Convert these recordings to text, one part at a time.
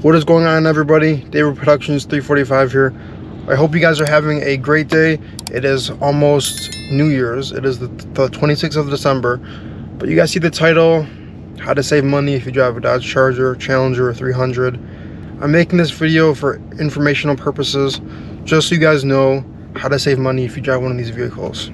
What is going on, everybody? David Productions 345 here. I hope you guys are having a great day. It is almost New Year's. It is the 26th of December. But you guys see the title, how to save money if you drive a Dodge Charger, Challenger 300. I'm making this video for informational purposes, just so you guys know how to save money if you drive one of these vehicles.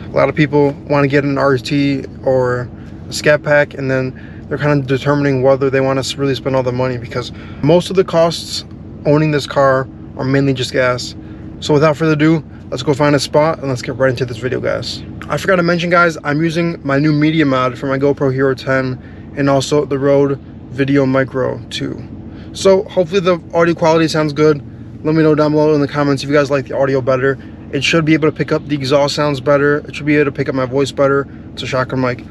A lot of people want to get an RT or a Scat Pack, and then they're kind of determining whether they want to really spend all the money, because most of the costs owning this car are mainly just gas. So without further ado, let's go find a spot and let's get right into this video, guys. I forgot to mention, guys, I'm using my new media mod for my GoPro Hero 10 and also the Rode Video Micro 2. So hopefully the audio quality sounds good. Let me know down below in the comments if you guys like the audio better. It should be able to pick up the exhaust sounds better. It should be able to pick up my voice better. It's a shotgun mic.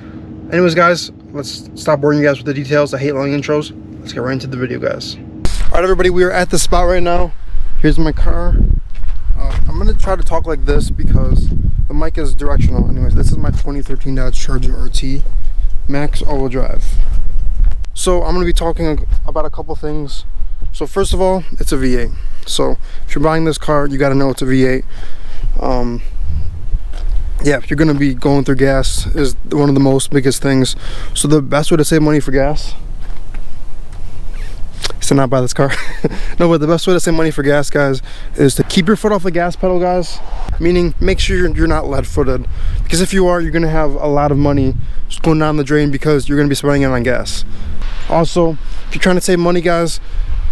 Anyways, guys, let's stop boring you guys with the details. I hate long intros. Let's get right into the video, guys. All right, everybody, we are at the spot right now. Here's my car. I'm gonna try to talk like this because the mic is directional. Anyways, this is my 2013 Dodge Charger RT Max all-wheel drive. So I'm gonna be talking about a couple things. So first of all, it's a V8. So if you're buying this car, you gotta know it's a V8. Yeah, if you're gonna be going through gas is one of the most biggest things. So the best way to save money for gas is to not buy this car. No, but the best way to save money for gas, guys, is to keep your foot off the gas pedal, guys. Meaning, make sure you're not lead-footed, because if you are, you're gonna have a lot of money just going down the drain because you're gonna be spending it on gas. Also, if you're trying to save money, guys,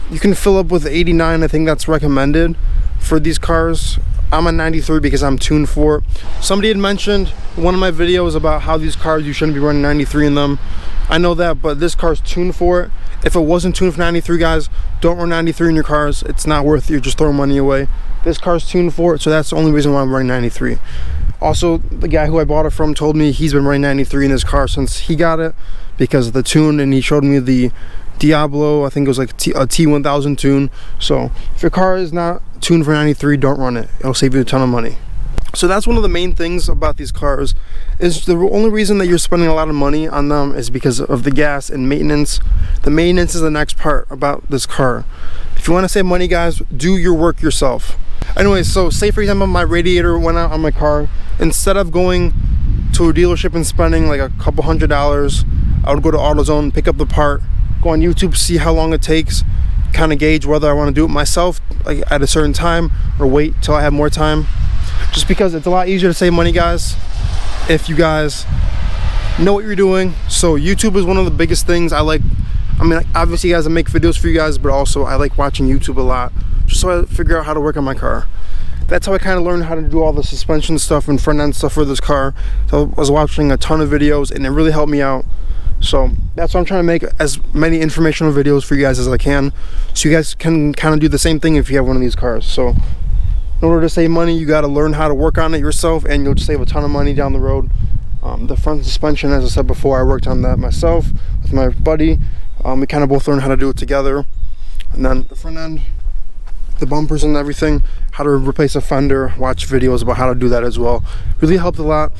you can fill up with 89. I think that's recommended for these cars. I'm a 93 because I'm tuned for it. Somebody had mentioned in one of my videos about how these cars, you shouldn't be running 93 in them. I know that, but this car's tuned for it. If it wasn't tuned for 93, guys, don't run 93 in your cars. It's not worth it. You're just throwing money away. This car's tuned for it, so that's the only reason why I'm running 93. Also, the guy who I bought it from told me he's been running 93 in his car since he got it because of the tune, and he showed me the Diablo, I think it was like a T1000 tune. So if your car is not tuned for 93, don't run it. It'll save you a ton of money. So that's one of the main things about these cars, is the only reason that you're spending a lot of money on them is because of the gas and maintenance. The maintenance is the next part about this car. If you want to save money, guys, do your work yourself. Anyway, so say for example my radiator went out on my car. Instead of going to a dealership and spending like a couple $100s, I would go to AutoZone, pick up the part, go on YouTube, see how long it takes, kind of gauge whether I want to do it myself like at a certain time or wait till I have more time. Just because it's a lot easier to save money, guys, if you guys know what you're doing. So YouTube is one of the biggest things I like. I mean, obviously, guys, I make videos for you guys, but also I like watching YouTube a lot, just so I figure out how to work on my car. That's how I kind of learned how to do all the suspension stuff and front end stuff for this car. So I was watching a ton of videos, and it really helped me out. So that's why I'm trying to make as many informational videos for you guys as I can, so you guys can kind of do the same thing if you have one of these cars. So in order to save money, you got to learn how to work on it yourself, and you'll save a ton of money down the road. The front suspension, as I said before, I worked on that myself with my buddy. We kind of both learned how to do it together. And then the front end, the bumpers and everything, how to replace a fender, watch videos about how to do that as well. Really helped a lot.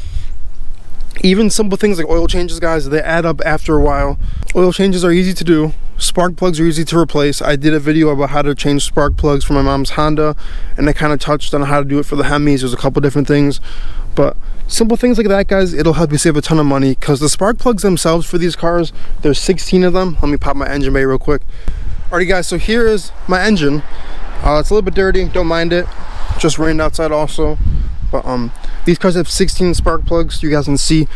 Even simple things like oil changes, guys, they add up after a while. Oil changes are easy to do. Spark plugs are easy to replace. I did a video about how to change spark plugs for my mom's Honda, and I kind of touched on how to do it for the Hemis. There's a couple different things, but simple things like that, guys, it'll help you save a ton of money, because the spark plugs themselves for these cars, there's 16 of them. Let me pop my engine bay real quick. Alrighty, guys, so here is my engine. It's a little bit dirty, don't mind it. Just rained outside also. But these cars have 16 spark plugs. You guys can see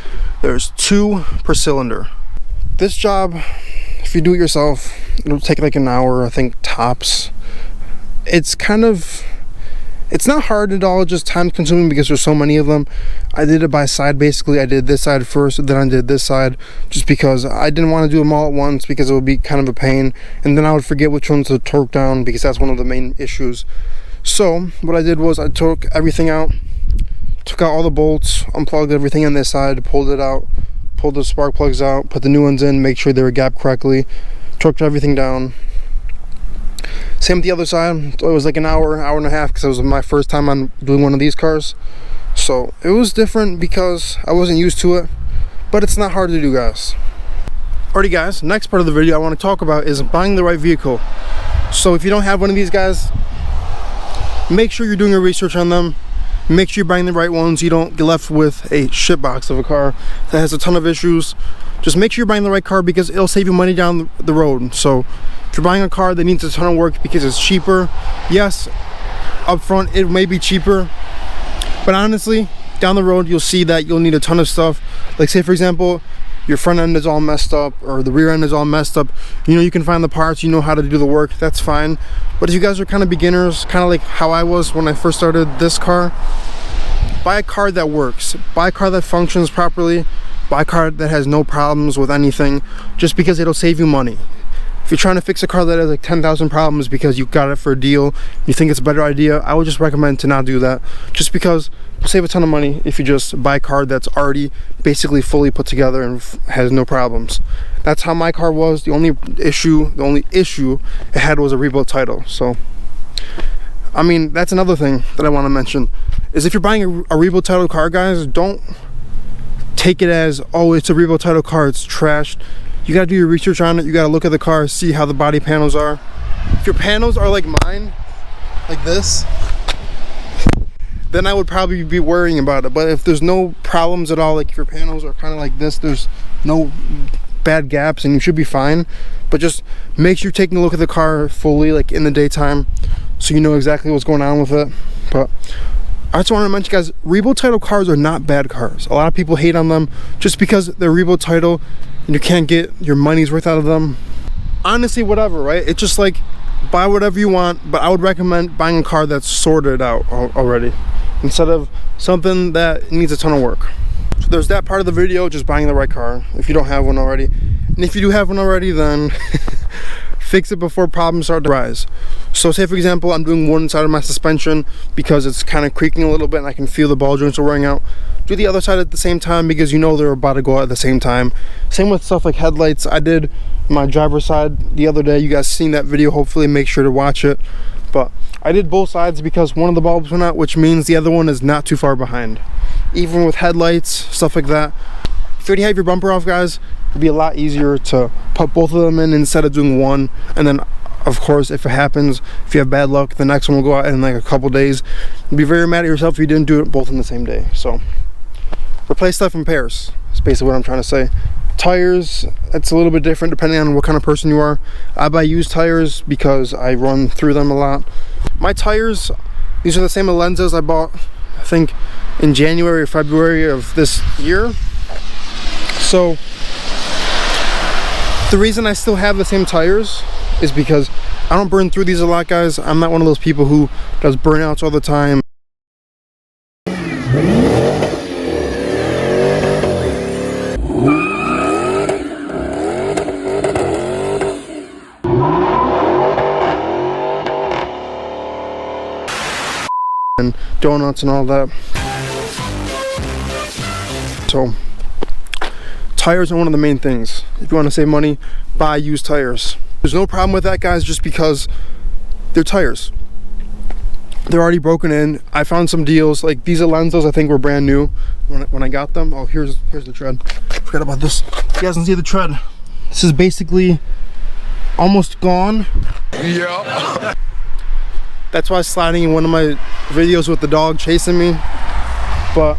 there's 2 per cylinder. This job, if you do it yourself, it'll take like an hour, I think, tops. It's not hard at all, just time consuming because there's so many of them. I did it by side, basically. I did this side first, then I did this side, just because I didn't want to do them all at once because it would be kind of a pain, and then I would forget which ones to torque down, because that's one of the main issues. So what I did was I took everything out, took out all the bolts, unplugged everything on this side, pulled it out, pulled the spark plugs out, put the new ones in, make sure they were gapped correctly, torqued everything down. Same with the other side. It was like an hour and a half, because it was my first time on doing one of these cars. So it was different because I wasn't used to it, but it's not hard to do, guys. Alrighty guys, next part of the video I want to talk about is buying the right vehicle. So if you don't have one of these guys, make sure you're doing your research on them. Make sure you're buying the right ones. You don't get left with a shit box of a car that has a ton of issues. Just make sure you're buying the right car because it'll save you money down the road. So if you're buying a car that needs a ton of work because it's cheaper, yes, up front it may be cheaper, but honestly down the road you'll see that you'll need a ton of stuff. Like say for example, your front end is all messed up or the rear end is all messed up. You know, you can find the parts, you know how to do the work, that's fine. But if you guys are kind of beginners, kind of like how I was when I first started this car, buy a car that works, buy a car that functions properly, buy a car that has no problems with anything, just because it'll save you money. If you're trying to fix a car that has like 10,000 problems because you got it for a deal, you think it's a better idea, I would just recommend to not do that, just because you'll save a ton of money if you just buy a car that's already basically fully put together and has no problems. That's how my car was. The only issue it had was a rebuilt title. So I mean, that's another thing that I want to mention, is if you're buying a rebuilt title car, guys, don't take it as, oh, it's a rebuilt title car, it's trashed. You gotta do your research on it. You gotta look at the car, see how the body panels are. If your panels are like mine, like this, then I would probably be worrying about it. But if there's no problems at all, like if your panels are kind of like this, there's no bad gaps, and you should be fine. But just make sure you're taking a look at the car fully, like in the daytime, so you know exactly what's going on with it. But I just want to mention, guys, rebuilt title cars are not bad cars. A lot of people hate on them just because they're rebuilt title and you can't get your money's worth out of them. Honestly, whatever, right? It's just like, buy whatever you want, but I would recommend buying a car that's sorted out already, instead of something that needs a ton of work. So there's that part of the video, just buying the right car if you don't have one already. And if you do have one already, then fix it before problems start to rise. So say for example, I'm doing one side of my suspension because it's kind of creaking a little bit and I can feel the ball joints are wearing out. Do the other side at the same time because you know they're about to go out at the same time. Same with stuff like headlights. I did my driver's side the other day. You guys seen that video, hopefully make sure to watch it. But I did both sides because one of the bulbs went out, which means the other one is not too far behind. Even with headlights, stuff like that. If you already have your bumper off, guys, it'd be a lot easier to put both of them in instead of doing one. And then of course, if it happens, if you have bad luck, the next one will go out in like a couple days. You'll be very mad at yourself if you didn't do it both in the same day. So replace stuff in pairs. That's basically what I'm trying to say. Tires, it's a little bit different depending on what kind of person you are. I buy used tires because I run through them a lot. My tires, these are the same lenses I bought, I think, in January or February of this year. So the reason I still have the same tires is because I don't burn through these a lot, guys. I'm not one of those people who does burnouts all the time. And donuts and all that. So tires are one of the main things. If you want to save money, buy used tires. There's no problem with that, guys, just because they're tires. They're already broken in. I found some deals, like these Alenzos I think were brand new when I got them. Oh, here's the tread. Forgot about this. You guys can see the tread. This is basically almost gone. Yeah. That's why I was sliding in one of my videos with the dog chasing me. But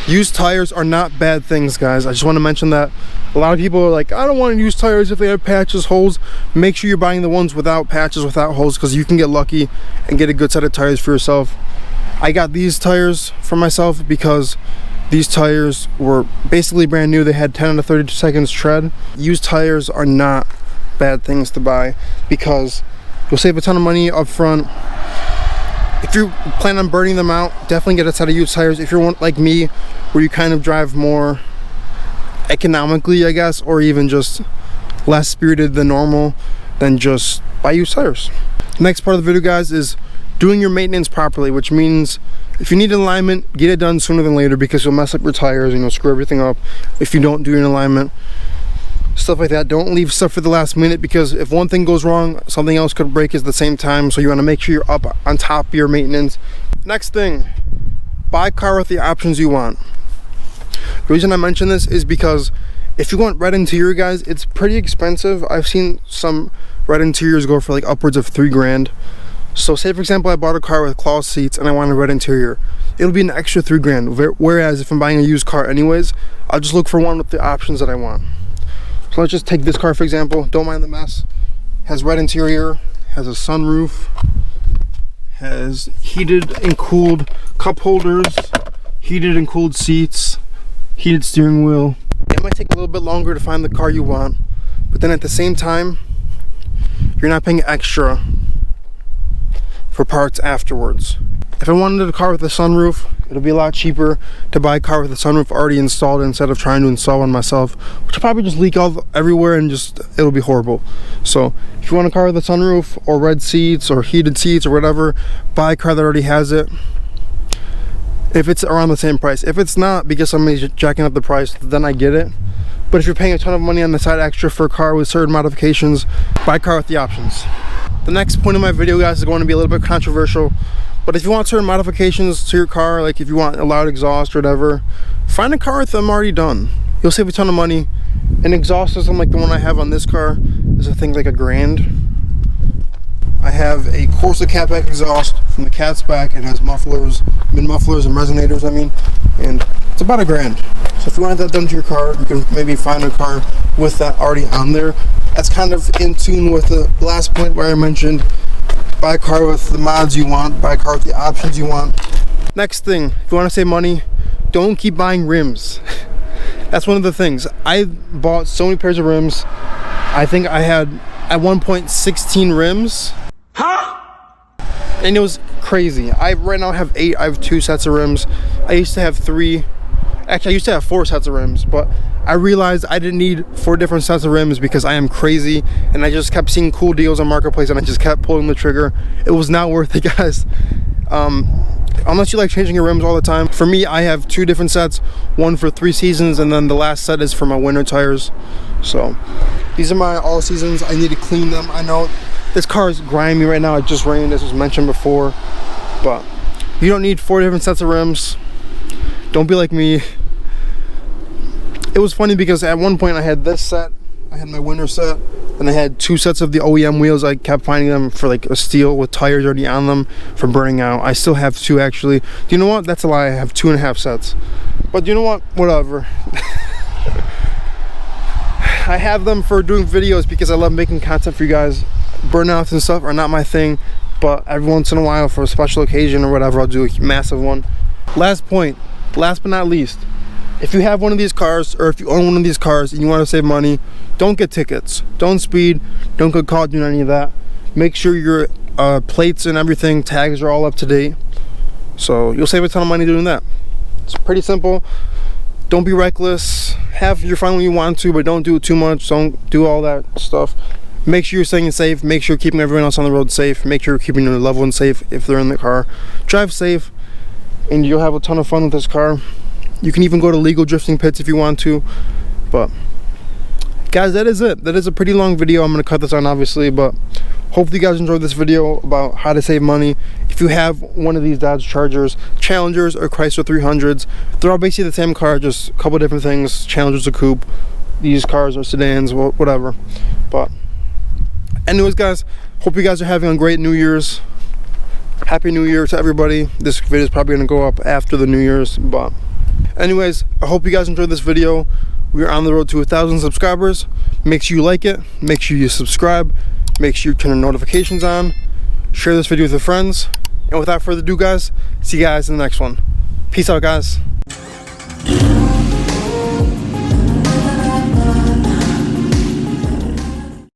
used tires are not bad things, guys. I just want to mention that. A lot of people are like, I don't want to use tires if they have patches, holes. Make sure you're buying the ones without patches, without holes, because you can get lucky and get a good set of tires for yourself. I got these tires for myself because these tires were basically brand new. They had 10 out of 30 seconds tread. Used tires are not bad things to buy because you'll save a ton of money up front. If you plan on burning them out, definitely get a set of used tires. If you're one like me, where you kind of drive more economically, I guess, or even just less spirited than normal, then just buy used tires. The next part of the video, guys, is doing your maintenance properly, which means if you need an alignment, get it done sooner than later because you'll mess up your tires and you'll screw everything up if you don't do an alignment. Stuff like that. Don't leave stuff for the last minute because if one thing goes wrong, something else could break at the same time. So you want to make sure you're up on top of your maintenance. Next thing, buy a car with the options you want. The reason I mention this is because If you want red interior, guys, it's pretty expensive. I've seen some red interiors go for like upwards of $3 grand. So say for example I bought a car with cloth seats and I want a red interior, it'll be an extra $3 grand. Whereas if I'm buying a used car anyways, I'll just look for one with the options that I want. So let's just take this car for example. Don't mind the mess. Has red interior, has a sunroof, has heated and cooled cup holders, heated and cooled seats, heated steering wheel. It might take a little bit longer to find the car you want, but then at the same time, you're not paying extra for parts afterwards. If I wanted a car with a sunroof, it'll be a lot cheaper to buy a car with a sunroof already installed instead of trying to install one myself, which will probably just leak all everywhere and just it'll be horrible. So if you want a car with a sunroof or red seats or heated seats or whatever, buy a car that already has it. If it's around the same price. If it's not because somebody's jacking up the price, then I get it. But if you're paying a ton of money on the side extra for a car with certain modifications, buy a car with the options. The next point of my video, guys, is going to be a little bit controversial, but if you want certain modifications to your car, like if you want a loud exhaust or whatever, find a car with them already done. You'll save a ton of money. An exhaust system like the one I have on this car is I think like $1 grand. I have a Chrysler catback exhaust from the cat's back. It has mufflers, mid mufflers and resonators, and it's about $1 grand. So if you want that done to your car, you can maybe find a car with that already on there. That's kind of in tune with the last point where I mentioned buy a car with the mods you want, buy a car with the options you want. Next thing, if you want to save money, don't keep buying rims. That's one of the things. I bought so many pairs of rims. I think I had at one point 16 rims. And it was crazy. I right now have 8. I have 2 sets of rims. I used to have 3. Actually, I used to have 4 sets of rims, but I realized I didn't need 4 different sets of rims because I am crazy and I just kept seeing cool deals on Marketplace and I just kept pulling the trigger. It was not worth it, guys. Unless you like changing your rims all the time. For me, I have 2 different sets, one for 3 seasons and then the last set is for my winter tires. So these are my all seasons. I need to clean them. I know this car is grimy right now. It just rained, as was mentioned before, but you don't need 4 different sets of rims. Don't be like me. It was funny because at one point I had this set, I had my winter set, and I had 2 sets of the OEM wheels. I kept finding them for like a steal with tires already on them for burning out. I still have 2 actually. Do you know what? That's a lie. I have 2.5 sets. But you know what? Whatever. I have them for doing videos because I love making content for you guys. Burnouts and stuff are not my thing, but every once in a while for a special occasion or whatever, I'll do a massive one. Last point, last but not least, if you have one of these cars or if you own one of these cars and you want to save money, don't get tickets, don't speed, don't get caught doing any of that. Make sure your plates and everything, tags are all up to date, so you'll save a ton of money doing that. It's pretty simple. Don't be reckless. Have your fun when you want to, but don't do it too much. Don't do all that stuff. Make sure you're staying safe. Make sure you're keeping everyone else on the road safe. Make sure you're keeping your loved ones safe if they're in the car. Drive safe and you'll have a ton of fun with this car. You can even go to legal drifting pits if you want to. But guys, that is it. That is a pretty long video. I'm going to cut this on obviously, but hopefully you guys enjoyed this video about how to save money. If you have one of these Dodge Chargers, Challengers, or Chrysler 300s, they're all basically the same car, just a couple different things. Challenger's a coupe, these cars are sedans, whatever. But anyways, guys, hope you guys are having a great New Year's. Happy New Year to everybody. This video is probably going to go up after the New Year's, but anyways, I hope you guys enjoyed this video. We are on the road to 1,000 subscribers. Make sure you like it, make sure you subscribe, make sure you turn the notifications on, share this video with your friends, and without further ado, guys, see you guys in the next one. Peace out, guys.